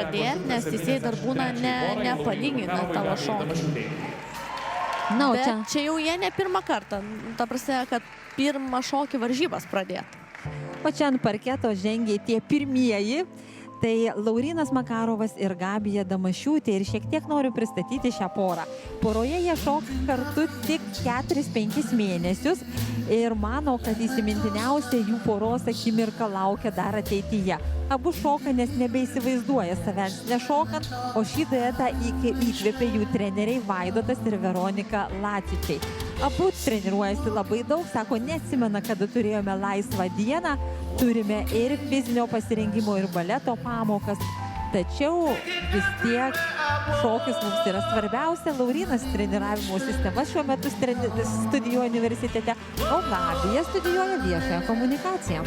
pradėti, nes teisėjai dar būna nepalygina tavo šokį. Na, o Bet čia jau jie ne pirmą kartą. Ta prasme, kad pirmą šokį varžybas pradėti. O čia ant parketo žengė tie pirmieji. Tai Laurynas Makarovas ir Gabija Damašiūtė. Ir šiek tiek noriu pristatyti šią porą. Poroje jie šoka kartu tik 4-5 mėnesius. Ir mano, kad įsimintiniausia jų poros akimirka laukia dar ateityje. Abu šoka, nes nebeįsivaizduoja savęs nešokant, o šį duetą įkvėpė jų treneriai Vaidotas ir Veronika Lacičiai. Abu treniruojasi labai daug, sako, neatsimena, kada turėjome laisvą dieną, turime ir fizinio pasirengimo, ir baleto pamokas. Tačiau vis tiek šokis mums yra svarbiausia. Laurynas treniravimo sistemas šiuo metu studijuoja universitete, o Gabija studijuoja viešąją komunikaciją.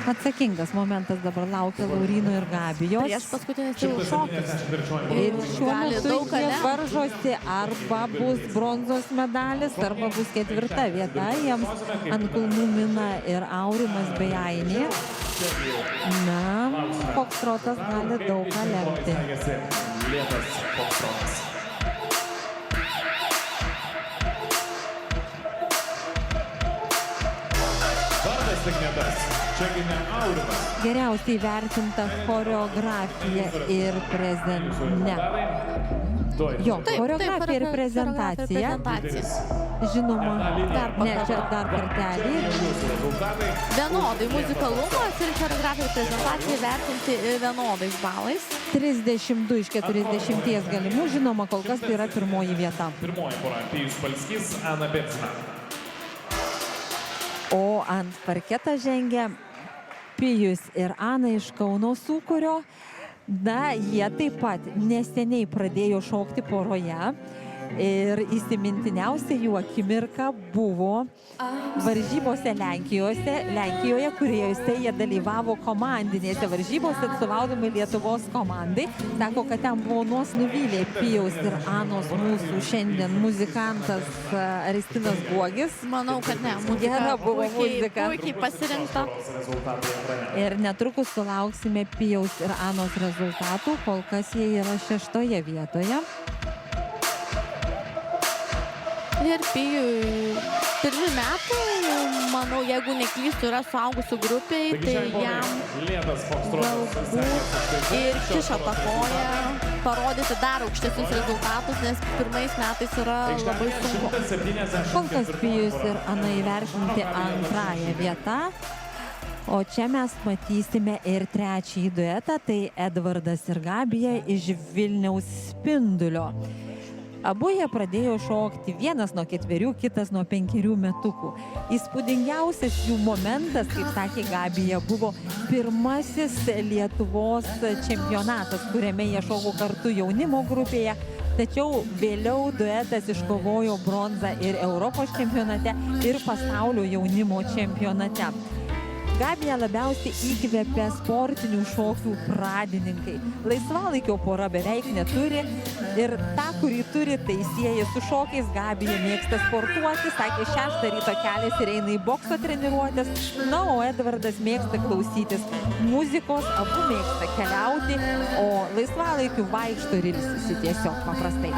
Atsakingas momentas dabar laukia Lauryno ir Gabijos. Prieš paskutinis jau šokis. Ir šiuo metu jie varžosi, arba bus bronzos medalis, arba bus 4. vieta. Jiems ant kulnų mina ir Aurimas bei Ainė. Na, fokstrotas gali daug ką lemti. Lėtas fokstrotas. Vardas Signetas. Geriausiai vertinta choreografija ir choreografija ir prezentacija. Žinoma, čia dar kartelį. Vienodai muzikalumas ir choreografija ir prezentacija vertinti vienodais balais. 32 iš 40 galimų, žinoma, kol kas tai yra pirmoji vieta. Pirmoji pora, Pijus Palskys, Ana Betsina. O ant parketą žengia Pijus ir Ana iš Kauno Sūkurio. Na, jie taip pat neseniai pradėjo šokti poroje. Ir įsimintiniausia jų akimirka buvo varžybose Lenkijoje, kuriuose jie dalyvavo komandinėse varžybose atstovaudami Lietuvos komandai. Sako, kad ten buvo nuvylė Pijaus ir Anos mūsų šiandien muzikantas Aristinas Guogis. Manau, kad ne. Gera buvo muzika. Puikiai pasirinkta. Ir netrukus sulauksime Pijaus ir Anos rezultatų. Kol kas jie yra 6. vietoje. Ir Pijui 1 metai, manau, jeigu neklystu, yra suaugusių grupiai, tai jam galbūt ir kiša tą koją parodyti dar aukštesnius rezultatus, nes pirmais metais yra labai sunku. Kol kas Pijus ir Ana įvertinti 2. vietą. O čia mes matysime ir 3. duetą, tai Edvardas ir Gabija iš Vilniaus Spindulio. Abu jie pradėjo šokti, vienas nuo 4, kitas nuo 5 metukų. Įspūdingiausias jų momentas, kaip sakė Gabija, buvo pirmasis Lietuvos čempionatas, kuriame jie šoko kartu jaunimo grupėje. Tačiau vėliau duetas iškovojo bronzą ir Europos čempionate, ir pasaulio jaunimo čempionate. Gabija labiausiai įkvėpė sportinių šokių pradininkai. Laisvalaikio pora beveik neturi ir tą, kurį turi, tai sieja su šokiais. Gabija mėgsta sportuoti, sakė, 6 ryto kelias ir eina į bokso treniruotės. Na, o Edvardas mėgsta klausytis muzikos, abu mėgsta keliauti, o laisvalaikiu vaikšto ir ilsisi tiesiog paprastai.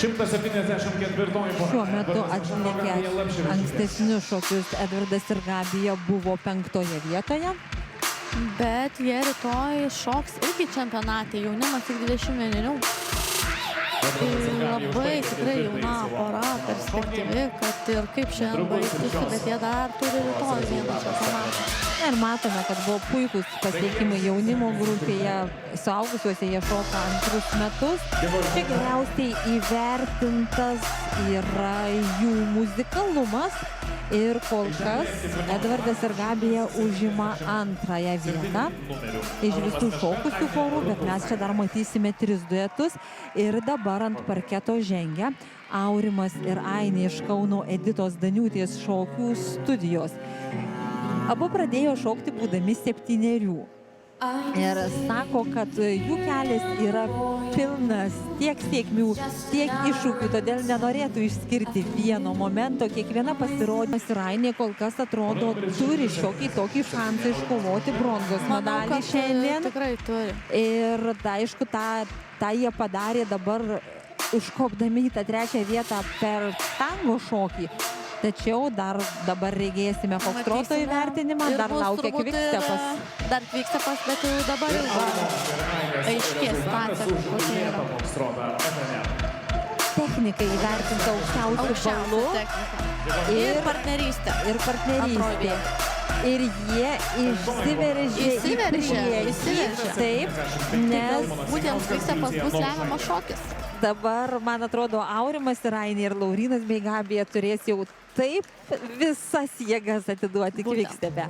174 pora. Šiuo metu atlikę ankstesnius šokius Edvardas ir Gabija buvo 5 vietoje. Bet jie rytoj šoks irgi čempionate, jaunimas tik 21. Tai labai tikrai jauna pora, perspektyvi, kad ir kaip šiandien baigtųsi, bet jie dar turi rytoj vieną čempionatą. Ir matome, kad buvo puikus pasiekimai jaunimo grupėje, suaugusiuose jie šoka 2 metus. Čia geriausiai įvertintas yra jų muzikalumas ir kol kas Edvardas ir Gabija užima 2 vietą iš visų šokusių porų, bet mes čia dar matysime 3 duetus ir dabar ant parketo žengia Aurimas ir Ainė iš Kauno Editos Daniūtės šokių studijos. Abu pradėjo šokti būdami 7. Ir sako, kad jų kelias yra pilnas tiek sėkmių, tiek iššūkių, todėl nenorėtų išskirti vieno momento. Kiekviena pasirodymas ir Ainė kol kas atrodo turi šiokį tokį šansą iškovoti bronzos medalį šiandien. Tikrai turi. Ir aišku, tą jie padarė dabar užkopdami į tą 3 vietą per tango šokį. Tačiau dabar regėsime fokstroto įvertinimą, dar laukia kvikstepas. Dar kvikstepas, bet jau dabar aiškės situacija, kokia yra. Technika įvertinta aukščiausiu balu Ir partnerystė. Ir jie išsiveržė į priekį. Taip, nes būtent kvikstepas bus lemiamas šokis. dabar, man atrodo, Aurimas ir Ainė ir Laurynas bei Gabija turės jau taip visas jėgas atiduoti kvikstepę.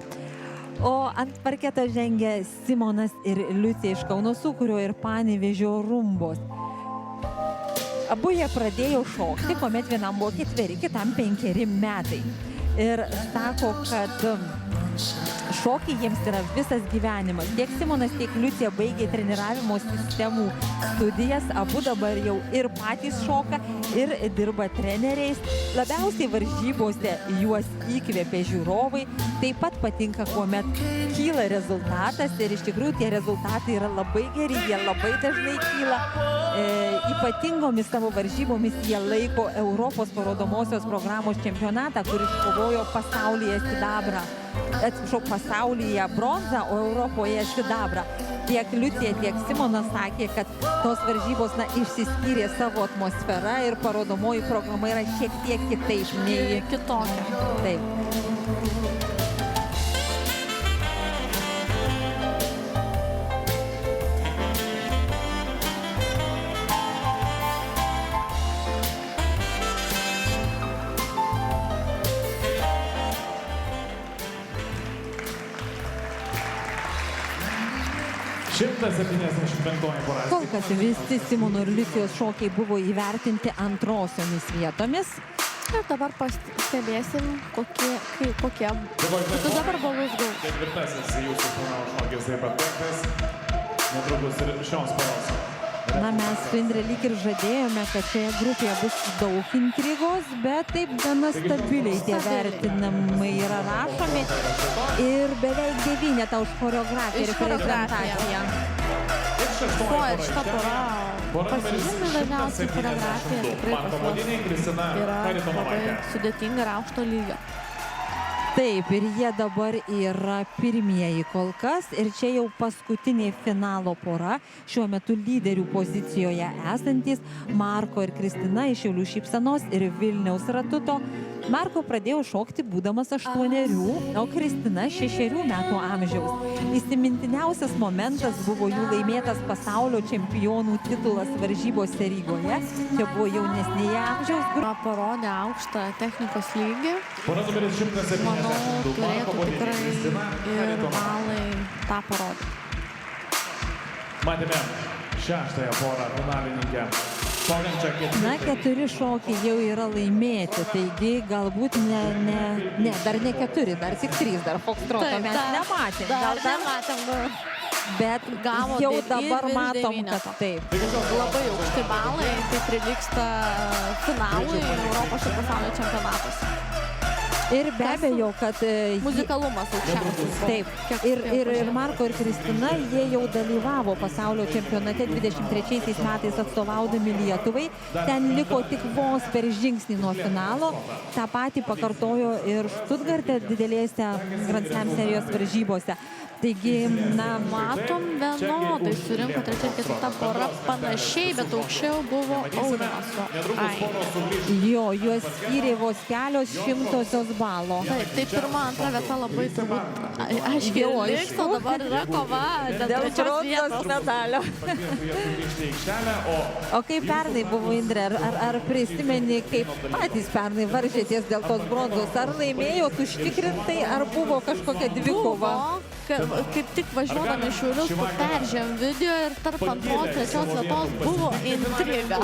O ant parketo žengia Simonas ir Liucija iš Kauno Sūkurio ir Panevėžio Rumbos. Abu jie pradėjo šokti, kuomet vienam buvo 4, kitam 5 metai. Ir sako, kad šokiai jiems yra visas gyvenimas. Tiek Simonas, tiek Liucija baigė treniravimo sistemų studijas, abu dabar jau ir patys šoka, ir dirba treneriais. Labiausiai varžybose juos įkvėpia žiūrovai. Taip pat patinka, kuomet kyla rezultatas ir iš tikrųjų tie rezultatai yra labai geri, jie labai dažnai kyla. Ypatingomis savo varžybomis jie laiko Europos parodomosios programos čempionatą, kuris kovojo pasaulyje sidabrą. Atsiprašau, pasaulyje bronzą, o Europoje sidabrą. Tiek Liucija, tiek Simonas sakė, kad tos varžybos išsiskyrė savo atmosferą ir parodomoji programa yra šiek tiek kitaip nei kitokia. Taip. Kol kas visi Simono ir Liucijos šokiai buvo įvertinti antrosiomis vietomis. Ir dabar pastebėsim, kokie dabar balus gaus. Ketvirtasis jūsų finalo šokis taip pat baigtas. Netrukus ir šios paros. Na, mes su Indre lyg ir žadėjome, kad šioje grupėje bus daug intrigos, bet taip gana stabiliai tie vertinimai yra rašomi. Ir beveik 9 už choreografiją ir prezentaciją. Ir šita pora pasižymi dažniausiai choreografiją, tikrai pas juos yra labai sudėtinga ir aukšto lygio. Taip, ir jie dabar yra pirmieji kol kas. Ir čia jau paskutinė finalo pora. Šiuo metu lyderių pozicijoje esantys Marko ir Kristina iš Šiaulių Šypsenos ir Vilniaus Ratuto. Marko pradėjo šokti būdamas 8, o Kristina 6 metų amžiaus. Įsimintiniausias momentas buvo jų laimėtas pasaulio čempionų titulas varžybose Rygoje. Čia buvo jaunesnėje amžiaus grupėje. Parodė aukštą technikos lygį. Manau, turėtų tikrai ir balai tą parodė. Matėme 6 porą finalininkę. Na, 4 šokiai jau yra laimėti, taigi galbūt dar ne 4, dar tik 3, dar fokstroto mes nematėm. Gal dar matėm, bet jau dabar matom, kad taip. Labai aukšti balai, tai prilygsta finalui Europos ir pasaulio čempionatuose. Ir be abejo, kad... Muzikalumas aukščiausias. Taip. Ir Marko ir Kristina, jie jau dalyvavo pasaulio čempionate 23 metais atstovaudami Lietuvai. Ten liko tik vos per žingsnį nuo finalo. Ta patį pakartojo ir Štutgarte didelėse Grand Slam serijos varžybose. Taigi, na, matom vienodai surinko 3 ir 4 pora panašiai, bet aukščiau buvo Aurimas su Ainiu. Jo, juos skyrė vos kelios 100 balo. Tai pirma, antra vieta labai turbūt aiškiai liks, o dabar yra kova dėl 3 vietos medalio. O kaip pernai buvo, Indrė, ar prisimeni, kaip patys pernai varžėties dėl tos bronzos? Ar laimėjot užtikrintai, ar buvo kažkokia dvikova? Kaip tik važiuodami Šiaulius, peržėm video ir tarp 2-3 vietos buvo intriga.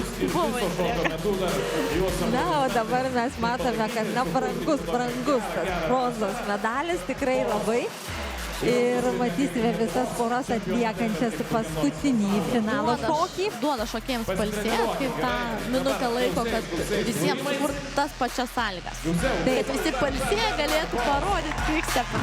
Na, o dabar mes matome, kad brangus tas bronzos medalis, tikrai labai. Ir matysime visas poras atliekančias paskutinį finalo šokį. Duoda šokėjams palsėti, kaip tą minutę laiko, kad visiems kur tas pačias sąlygas. Kad visi palsėję galėtų parodyti quickstepą.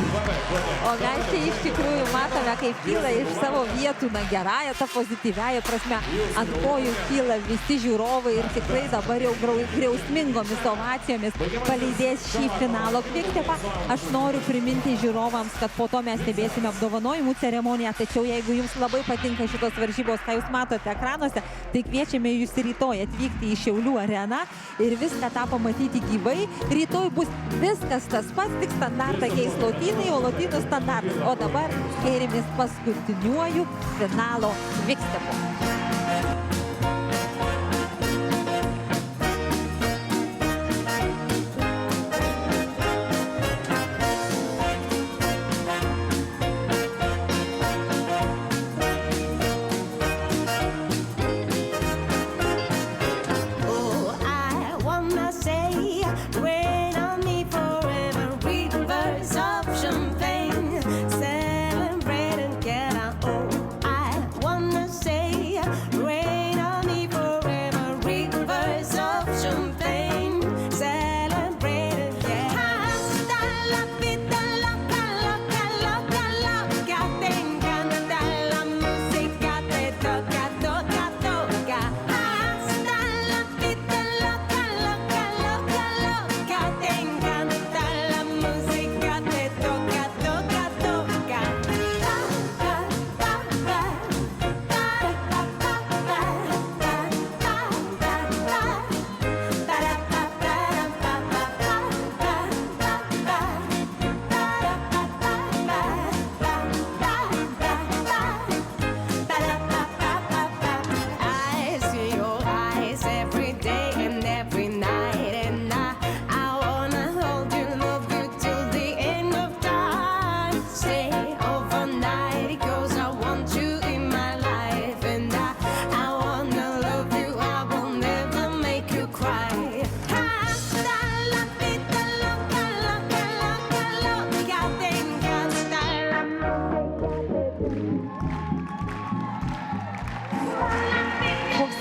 O mes čia iš tikrųjų matome, kaip kyla iš savo vietų, na gerąją, tą pozityviąją prasme, ant kojų kyla visi žiūrovai ir tikrai dabar jau griausmingomis ovacijomis palydės šį finalo quickstepą. Aš noriu priminti žiūrovams, kad po to mes stebėsime apdovanojimų ceremoniją, tačiau jeigu jums labai patinka šitos varžybos, ką jūs matote ekranuose, tai kviečiame jūs rytoj atvykti į Šiaulių areną ir viską tą pamatyti gyvai. Rytoj bus viskas tas pats, tik standartą keis lotynai, o lotynų standartas. O dabar kėrimės paskutiniuoju finalo quickstepu.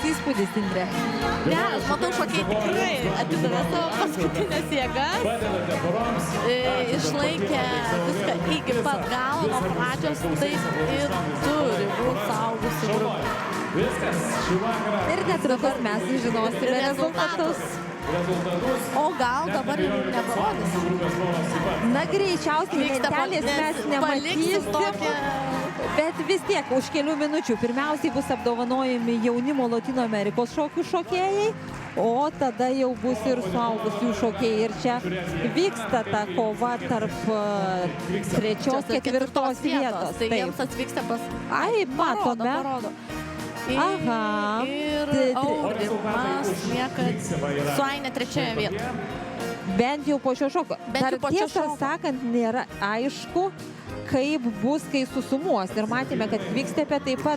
Įspūdis, Indrė. Geras, matau, šokiai tikrai atidavė savo paskutinės jėgas. Išlaikė viską iki pat galo, nuo pradžios taip ir turi būti saugusi grupė. Ir netrukus mes žinosime rezultatus. O gal dabar ir neparodys? Na, greičiausiai lentelės mes nematysim. Bet vis tiek, už kelių minučių pirmiausiai bus apdovanojami jaunimo Latino Amerikos šokių šokėjai, o tada jau bus ir suaugusių šokėjai. Ir čia vyksta ta kova tarp 3-4 vietos. Tai jiems atvyksta pas... Ai, matome. Aha. Ir Aurimas lieka su Aine 3 vietoje. Bent jau po šio šoko. Dar tiesą sakant, nėra aišku, kaip bus, kai susumuos. Ir matėme, kad quickstepe taip pat